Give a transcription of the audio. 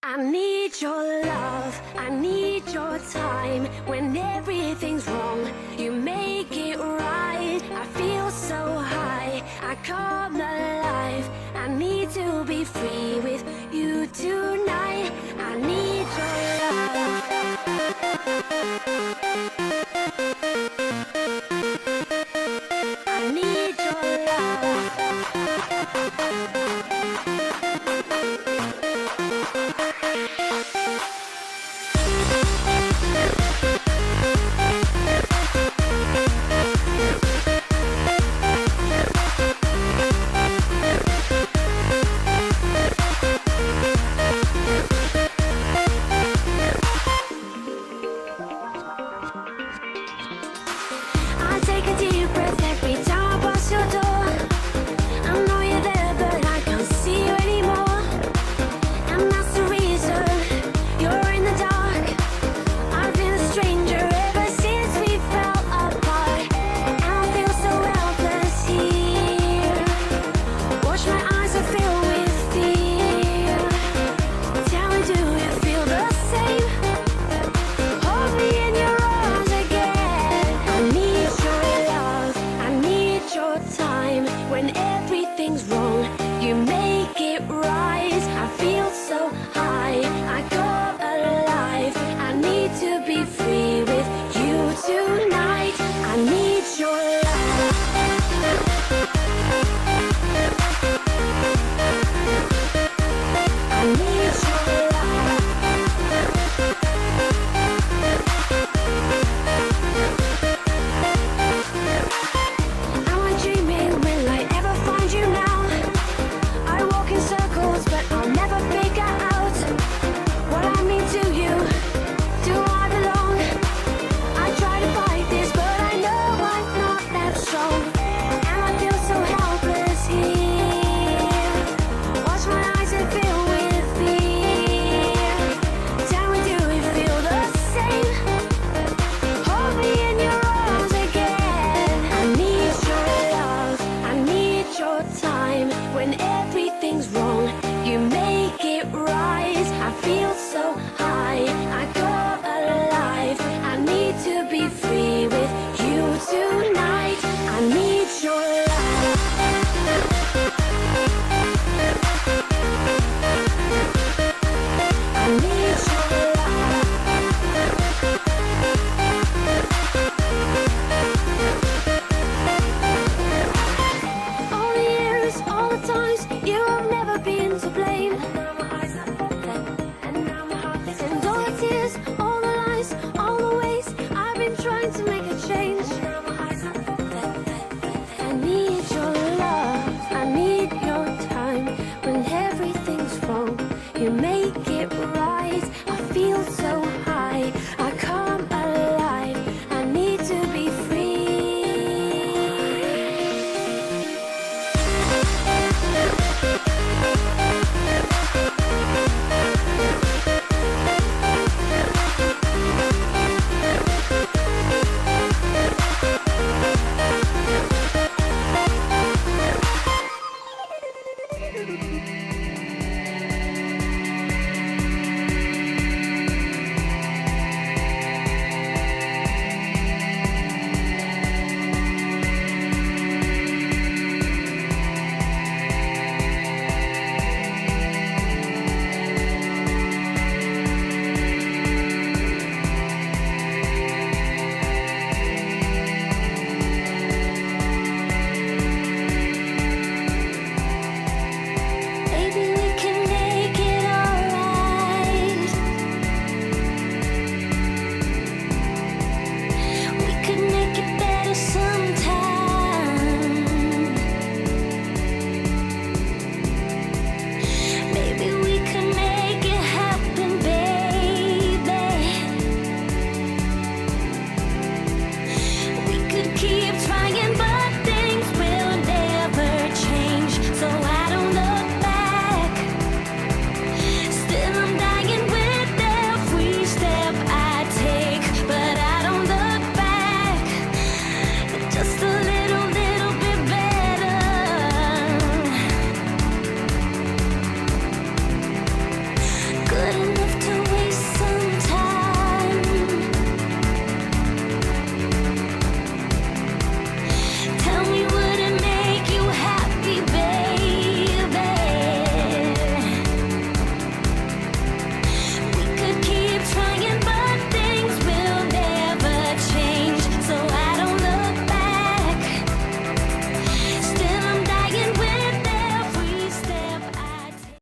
I need your love, I need your time. When everything's wrong, you make it right. I feel so high, I come alive. I need to be free with you tonight. I need your love. I need your love. I take a deep breath every time I pass your door. I know you're there, but I can't see you anymore. And that's the reason you're in the dark. I've been a stranger ever since we fell apart. And I feel so helpless here. Watch my eyes are filled with fear. Tell me, do you feel the same? Hold me in your arms again. I need your love, I need your time. When everything's wrong, you make it right. I feel so high, I come alive. I need to be free with you tonight. I need your love. I need your love. Am I dreaming? Will I ever find you now? I walk in circles, but I'll never figure out what I mean to you. Do I belong? I try to fight this, but I know I'm not that strong. And I feel so helpless here. Watch my eyes and fill with fear. Tell me, do you feel the same? Hold me in your arms again. I need your love, I need your time. When everything's wrong, you make it right. I feel so high, I come alive. I need to be free with you tonight. I need your love. I need your love. All the years, all the times, you have never been to blame. And all the tears, all the lies, all the ways I've been trying to make a change. I need your love, I need your time. When everything's wrong, you make it right.